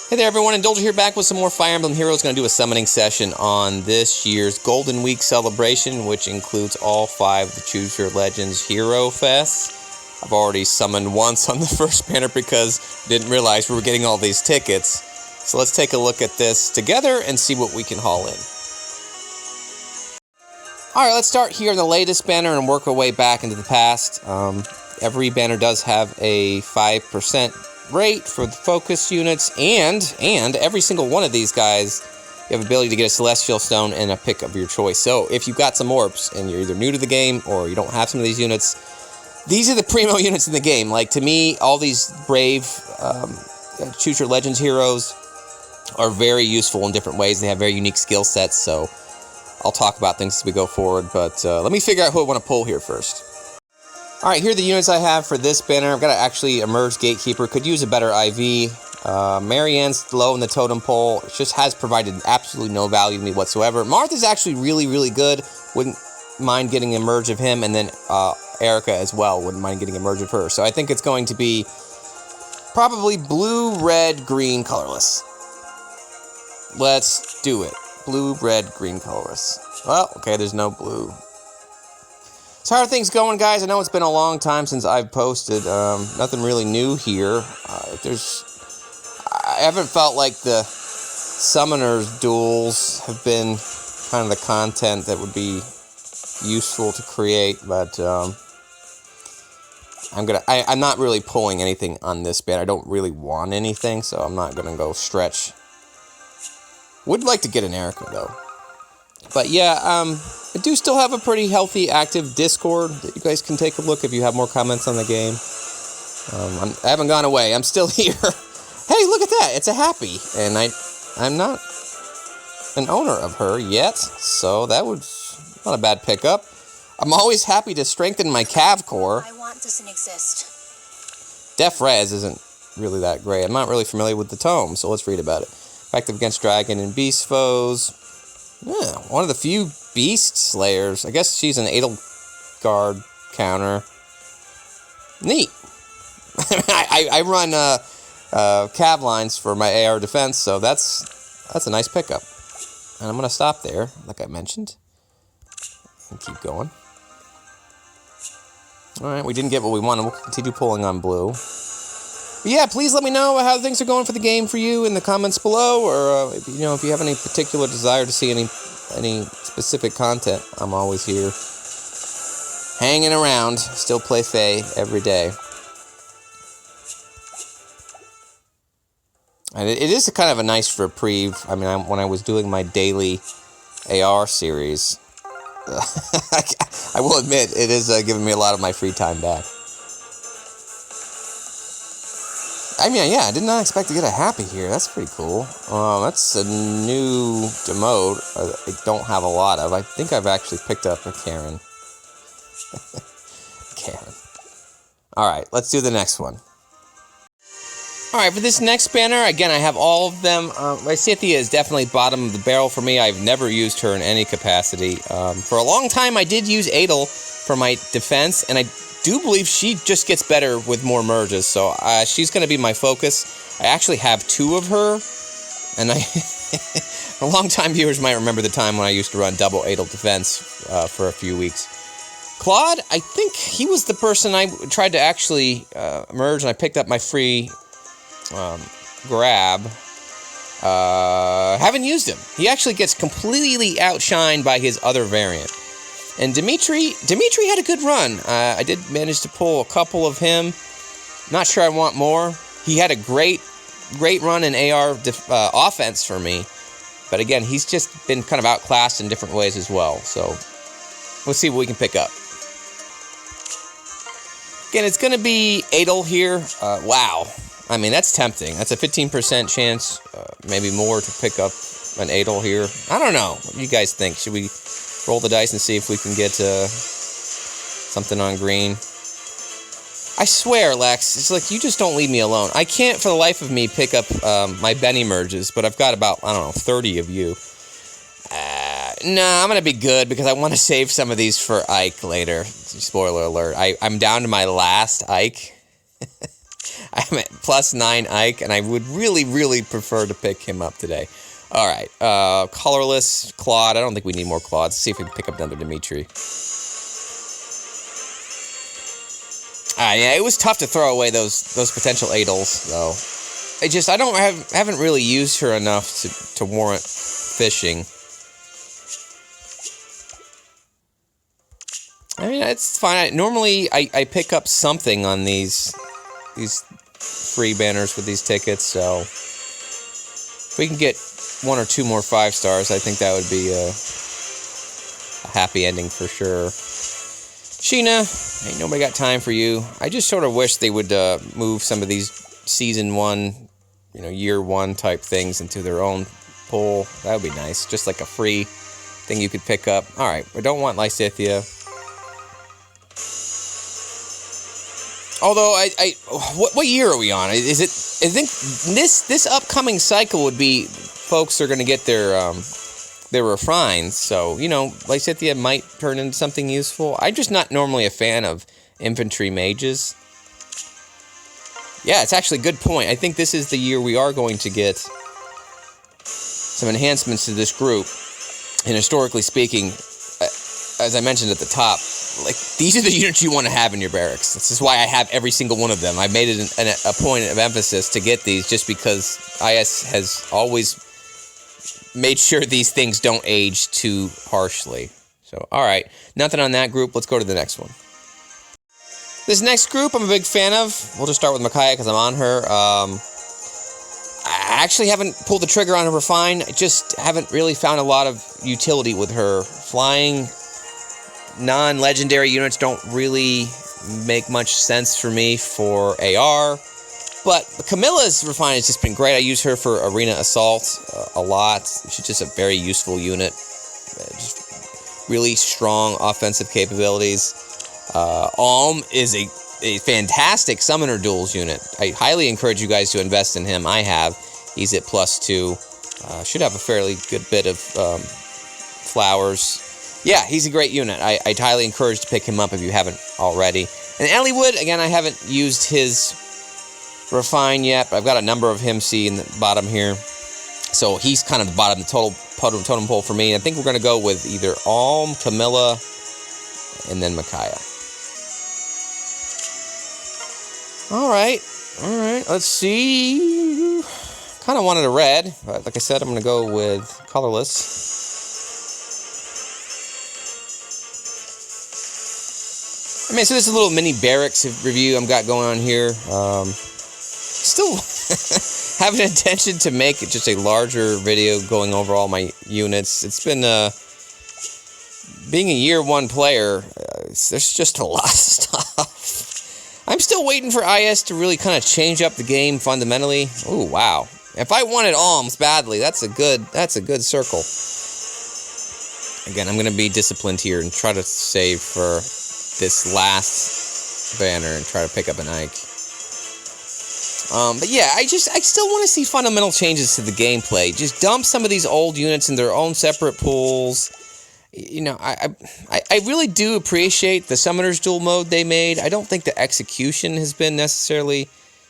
Hey there everyone, Indulger here back with some more Fire Emblem Heroes. Going to do a summoning session on this year's Golden Week celebration, which includes all 5 of the Choose Your Legends Hero Fests. I've already summoned once on the first banner because I didn't realize we were getting all these tickets. So let's take a look at this together and see what we can haul in. Alright, let's start here in the latest banner and work our way back into the past. Every banner does have a 5% rate for the focus units, and every single one of these guys, you have the ability to get a Celestial Stone and a pick of your choice. So if you've got some orbs and you're either new to the game or you don't have some of these units, these are the primo units in the game. Like, to me, all these brave Choose Your Legends heroes are very useful in different ways. They have very unique skill sets, so I'll talk about things as we go forward, but let me figure out who I want to pull here first. Alright, here are the units I have for this banner. I've got to actually Emerge Gatekeeper. Could use a better IV. Marianne's low in the totem pole. It just has provided absolutely no value to me whatsoever. Martha's actually really, really good. Wouldn't mind getting Emerge of him. And then Erica as well. Wouldn't mind getting Emerge of her. So I think it's going to be probably blue, red, green, colorless. Let's do it. Blue, red, green, colorless. Well, okay, there's no blue. So how are things going, guys? I know it's been a long time since I've posted. Nothing really new here. I haven't felt like the Summoners duels have been kind of the content that would be useful to create, but I'm not really pulling anything on this band. I don't really want anything, so I'm not gonna go stretch. Would like to get an Erica though. But yeah, I do still have a pretty healthy, active Discord that you guys can take a look if you have more comments on the game. I haven't gone away. I'm still here. Hey, look at that. It's a Hapi. And I'm not an owner of her yet, so that was not a bad pickup. I'm always happy to strengthen my Cav core. I want doesn't exist. Def Res isn't really that great. I'm not really familiar with the tome, so let's read about it. Effective against dragon and beast foes. Yeah, one of the few beast slayers. I guess she's an Edelgard counter. Neat. I run cav lines for my AR defense, so that's a nice pickup. And I'm gonna stop there, like I mentioned, and keep going. All right, we didn't get what we wanted. We'll continue pulling on blue. But yeah, please let me know how things are going for the game for you in the comments below, or if you have any particular desire to see any specific content. I'm always here, hanging around. Still play Fae every day, and it is kind of a nice reprieve. I mean, when I was doing my daily AR series, I will admit it is giving me a lot of my free time back. I mean, yeah, I did not expect to get a Hapi here. That's pretty cool. That's a new demote I don't have a lot of. I think I've actually picked up a Karen. Karen. Alright, let's do the next one. Alright, for this next banner, again, I have all of them. Lysithea is definitely bottom of the barrel for me. I've never used her in any capacity. For a long time, I did use Adel for my defense, and I do believe she just gets better with more merges, so she's going to be my focus. I actually have 2 of her, and a long-time viewers might remember the time when I used to run double Adel defense for a few weeks. Claude, I think he was the person I tried to actually merge, and I picked up my free grab. Haven't used him. He actually gets completely outshined by his other variant. And Dimitri had a good run. I did manage to pull a couple of him. Not sure I want more. He had a great run in AR offense for me. But again, he's just been kind of outclassed in different ways as well. So let's see what we can pick up. Again, it's going to be Adel here. Wow. I mean, that's tempting. That's a 15% chance, maybe more, to pick up an Adel here. I don't know. What do you guys think? Should we roll the dice and see if we can get something on green? I swear, Lex, it's like you just don't leave me alone. I can't for the life of me pick up my Benny merges, but I've got about, 30 of you. Nah, I'm going to be good because I want to save some of these for Ike later. Spoiler alert. I'm down to my last Ike. I'm at +9 Ike, and I would really, really prefer to pick him up today. All right, colorless Claude. I don't think we need more Claudes. Let's see if we can pick up another Dimitri. Yeah, it was tough to throw away those potential Adels, though. I haven't really used her enough to warrant fishing. I mean, it's fine. Normally, I pick up something on these free banners with these tickets, so if we can get 1 or 2 more 5 stars, I think that would be a happy ending for sure. Sheena, ain't nobody got time for you. I just sort of wish they would move some of these Season 1, Year 1 type things into their own pool. That would be nice. Just like a free thing you could pick up. All right, we don't want Lysithia. Although, what year are we on? I think this upcoming cycle would be folks are going to get their refines. So, Lysithia might turn into something useful. I'm just not normally a fan of infantry mages. Yeah, it's actually a good point. I think this is the year we are going to get some enhancements to this group. And historically speaking, as I mentioned at the top, these are the units you want to have in your barracks. This is why I have every single one of them. I made it a point of emphasis to get these just because IS has always made sure these things don't age too harshly. So, all right, nothing on that group. Let's go to the next one. This next group I'm a big fan of. We'll just start with Micaiah because I'm on her. I actually haven't pulled the trigger on her refine. I just haven't really found a lot of utility with her. Flying non-legendary units don't really make much sense for me for AR. But Camilla's refine has just been great. I use her for arena assault a lot. She's just a very useful unit. Just really strong offensive capabilities. Alm is a fantastic summoner duels unit. I highly encourage you guys to invest in him. I have. He's at +2. Should have a fairly good bit of flowers. Yeah, he's a great unit. I'd highly encourage to pick him up if you haven't already. And Elliewood, again, I haven't used his refine yet, but I've got a number of him in the bottom here. So he's kind of the bottom of the totem pole for me. I think we're going to go with either Alm, Camilla, and then Micaiah. All right, let's see. Kind of wanted a red, but like I said, I'm going to go with colorless. I mean, so this is a little mini barracks review I've got going on here. Still have an intention to make it just a larger video going over all my units. It's been, being a year 1 player, there's just a lot of stuff. I'm still waiting for IS to really kind of change up the game fundamentally. Oh, wow. If I wanted alms badly, that's a good circle. Again, I'm going to be disciplined here and try to save for this last banner and try to pick up an Ike. But yeah, I still want to see fundamental changes to the gameplay. Just dump some of these old units in their own separate pools. I really do appreciate the Summoner's Duel mode they made. I don't think the execution has been necessarily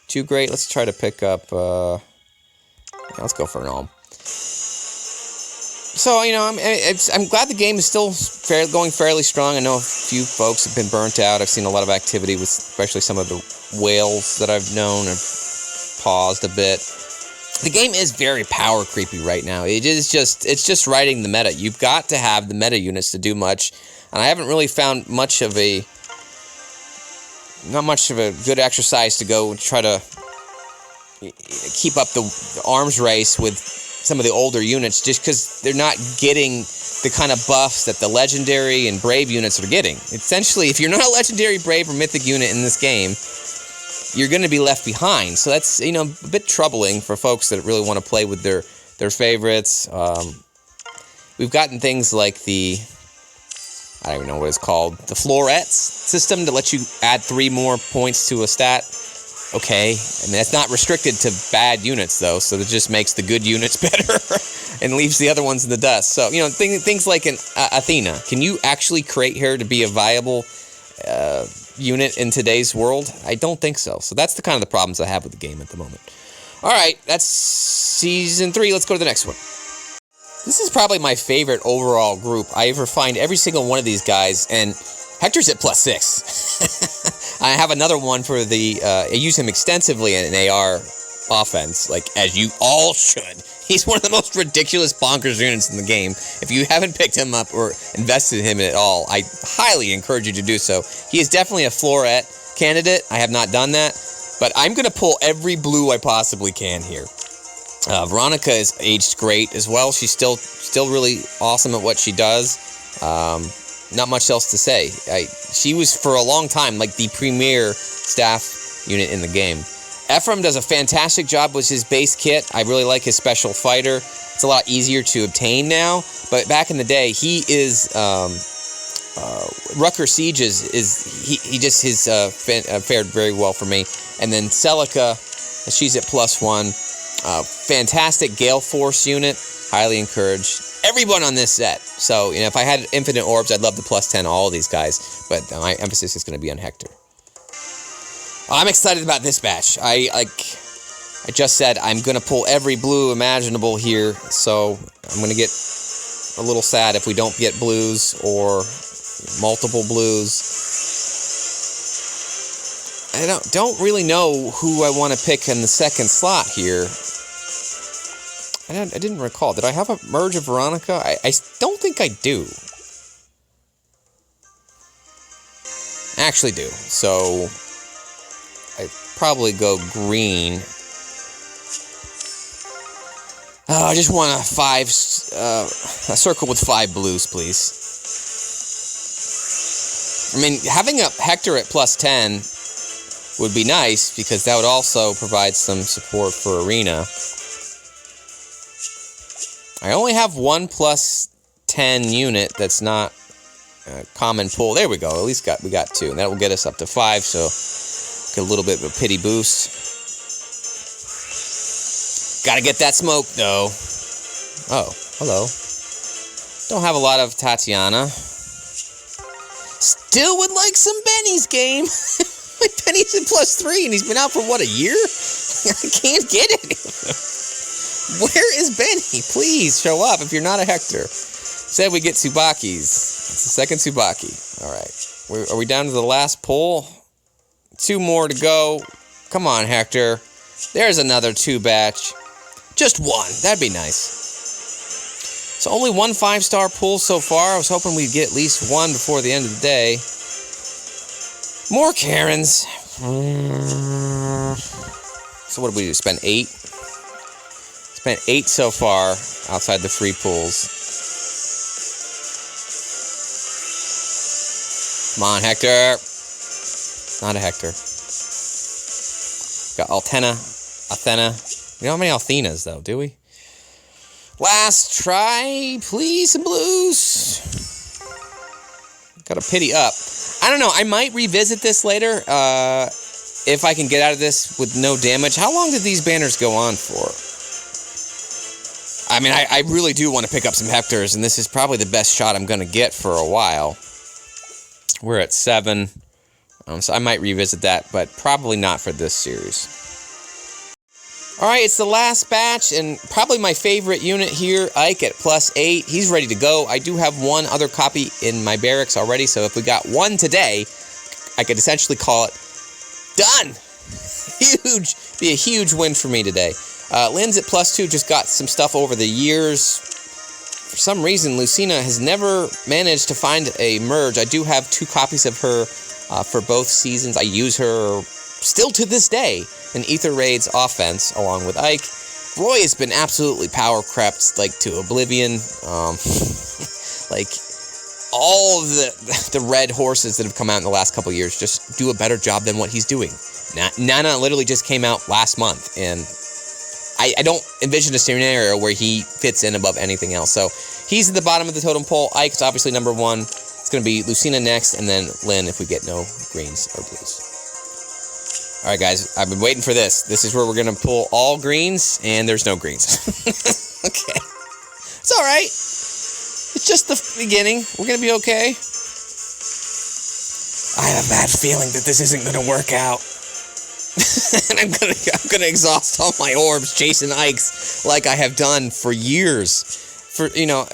too great. Let's try to pick up, let's go for an Alm. So, I'm glad the game is still going fairly strong. I know a few folks have been burnt out. I've seen a lot of activity with especially some of the whales that I've known have paused a bit. The game is very power creepy right now. It's just riding the meta. You've got to have the meta units to do much, and I haven't really found not much of a good exercise to go try to keep up the arms race with some of the older units, just because they're not getting the kind of buffs that the legendary and brave units are getting. Essentially, if you're not a legendary, brave, or mythic unit in this game, you're going to be left behind. So that's, a bit troubling for folks that really want to play with their favorites. We've gotten things like I don't even know what it's called, the Florets system to let you add 3 more points to a stat. Okay, I mean, that's not restricted to bad units, though, so it just makes the good units better and leaves the other ones in the dust. So, things like an Athena. Can you actually create her to be a viable unit in today's world? I don't think so. So that's the kind of the problems I have with the game at the moment. All right, that's Season 3. Let's go to the next one. This is probably my favorite overall group. I refined every single one of these guys, and Hector's at +6. I have another one for the... I use him extensively in an AR offense, like, as you all should. He's one of the most ridiculous bonkers units in the game. If you haven't picked him up or invested in him at all, I highly encourage you to do so. He is definitely a floret candidate. I have not done that, but I'm going to pull every blue I possibly can here. Veronica is aged great as well. She's still really awesome at what she does. Not much else to say. She was, for a long time, like the premier staff unit in the game. Ephraim does a fantastic job with his base kit. I really like his special fighter. It's a lot easier to obtain now, but back in the day, he is Rucker Sieges fared very well for me. And then Celica, she's at +1. Fantastic Gale Force unit. Highly encouraged. Everyone on this set. So, you know, if I had infinite orbs, I'd love to +10 all of these guys. But my emphasis is going to be on Hector. I'm excited about this batch. I just said I'm going to pull every blue imaginable here. So I'm going to get a little sad if we don't get blues or multiple blues. I don't really know who I want to pick in the second slot here. I didn't recall. Did I have a merge of Veronica? I don't think I do. I actually do. So I'd probably go green. I just want a circle with 5 blues, please. I mean, having a Hector at +10 would be nice, because that would also provide some support for Arena. I only have one +10 unit that's not a common pull. There we go. At least we got 2. And that will get us up to 5, so get a little bit of a pity boost. Gotta get that smoke, though. Oh, hello. Don't have a lot of Tatiana. Still would like some Benny's game. Benny's at +3, and he's been out for, what, a year? I can't get it. Where is Benny? Please show up if you're not a Hector. Said we get Tsubakis. It's the second Tsubaki. All right. Are we down to the last pull? 2 more to go. Come on, Hector. There's another 2 batch. Just 1. That'd be nice. So only 1 5-star pull so far. I was hoping we'd get at least 1 before the end of the day. More Karens. So what did we do? Spend 8? Spent 8 so far outside the free pools. Come on, Hector. Not a Hector. Got Athena. We don't have any Athenas, though, do we? Last try. Please, some blues. Got a pity up. I don't know. I might revisit this later if I can get out of this with no damage. How long did these banners go on for? I mean, I really do want to pick up some Hectors, and this is probably the best shot I'm going to get for a while. We're at 7, so I might revisit that, but probably not for this series. Alright, it's the last batch, and probably my favorite unit here, Ike at +8. He's ready to go. I do have 1 other copy in my barracks already, so if we got 1 today, I could essentially call it done! Huge! Be a huge win for me today. Lynn's at +2, just got some stuff over the years. For some reason, Lucina has never managed to find a merge. I do have 2 copies of her for both seasons. I use her still to this day in Ether Raid's offense, along with Ike. Roy has been absolutely power crept, like, to oblivion. Like, all of the red horses that have come out in the last couple years just do a better job than what he's doing. Nana literally just came out last month, and I don't envision a scenario where he fits in above anything else. So he's at the bottom of the totem pole. Ike's obviously number 1. It's going to be Lucina next, and then Lynn if we get no greens or blues. All right, guys, I've been waiting for this. This is where we're going to pull all greens, and there's no greens. Okay. It's all right. It's just the beginning. We're going to be okay. I have a bad feeling that this isn't going to work out. And I'm gonna exhaust all my orbs chasing Ikes like I have done for years. For, you know,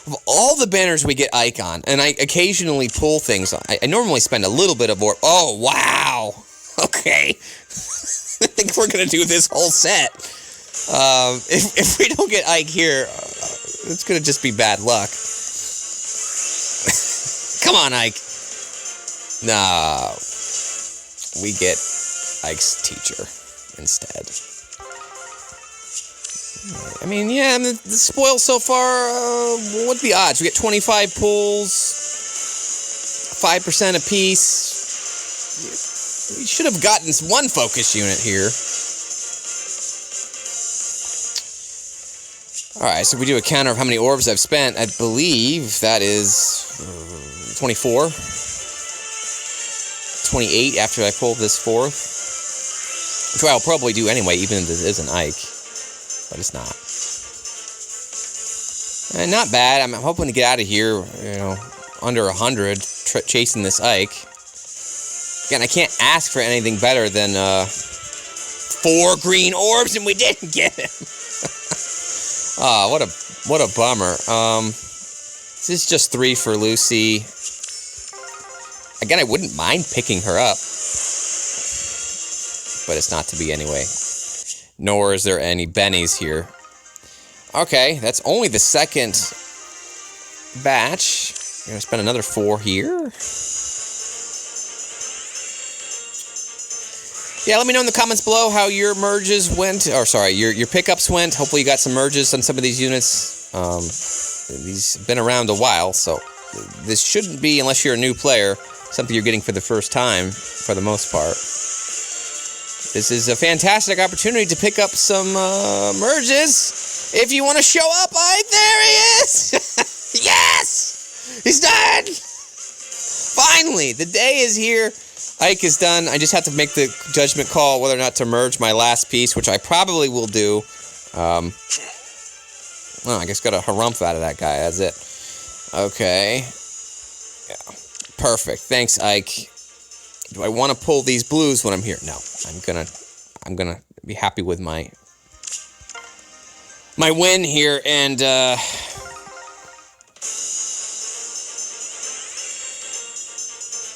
of all the banners we get Ike on, and I occasionally pull things, I normally spend a little bit of orb. Oh, wow. Okay. I think we're gonna do this whole set. If we don't get Ike here, it's gonna just be bad luck. Come on, Ike. No. We get Ike's teacher instead. I mean, yeah, the spoil so far, what are the odds? We get 25 pulls, 5% apiece. We should have gotten one focus unit here. Alright, so if we do a counter of how many orbs I've spent, I believe that is 24. 28 after I pull this fourth. Which I'll probably do anyway, even if this isn't Ike. But it's not. And not bad. I'm hoping to get out of here, you know, under 100, chasing this Ike. Again, I can't ask for anything better than 4 green orbs, and we didn't get him. Ah, what a bummer. This is just 3 for Lucy. Again, I wouldn't mind picking her up. But it's not to be anyway. Nor is there any bennies here. Okay, that's only the second batch. We're going to spend another 4 here. Yeah, let me know in the comments below how your merges went. Or sorry, your pickups went. Hopefully you got some merges on some of these units. These have been around a while, so this shouldn't be, unless you're a new player, something you're getting for the first time, for the most part. This is a fantastic opportunity to pick up some merges. If you want to show up, there he is! Yes! He's done! Finally, the day is here. Ike is done. I just have to make the judgment call whether or not to merge my last piece, which I probably will do. Well, I guess got a harumph out of that guy. That's it. Okay. Yeah. Perfect. Thanks, Ike. Do I want to pull these blues when I'm here? No. I'm gonna be happy with my win here, and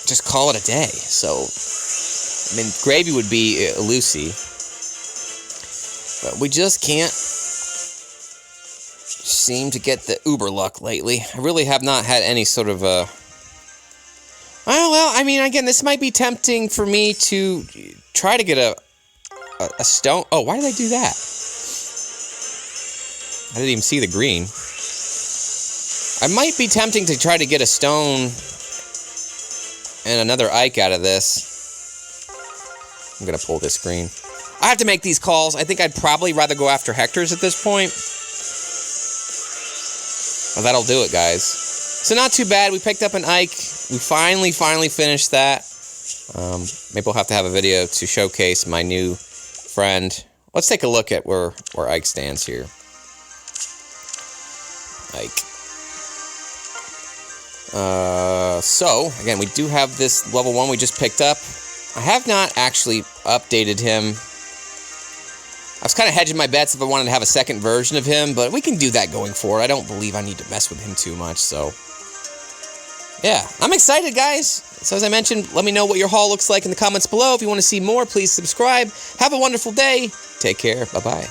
just call it a day. So, I mean, gravy would be Lucy, but we just can't seem to get the uber luck lately. I really have not had any sort of well, I mean, again, this might be tempting for me to try to get a stone. Oh, why did I do that? I didn't even see the green. I might be tempting to try to get a stone and another Ike out of this. I'm going to pull this green. I have to make these calls. I think I'd probably rather go after Hector's at this point. Well, that'll do it, guys. So not too bad. We picked up an Ike. We finally finished that. Maybe we'll have to have a video to showcase my new friend. Let's take a look at where Ike stands here. Ike. So, again, we do have this level 1 we just picked up. I have not actually updated him. I was kind of hedging my bets if I wanted to have a second version of him, but we can do that going forward. I don't believe I need to mess with him too much, so yeah, I'm excited, guys. So as I mentioned, let me know what your haul looks like in the comments below. If you want to see more, please subscribe. Have a wonderful day. Take care. Bye-bye.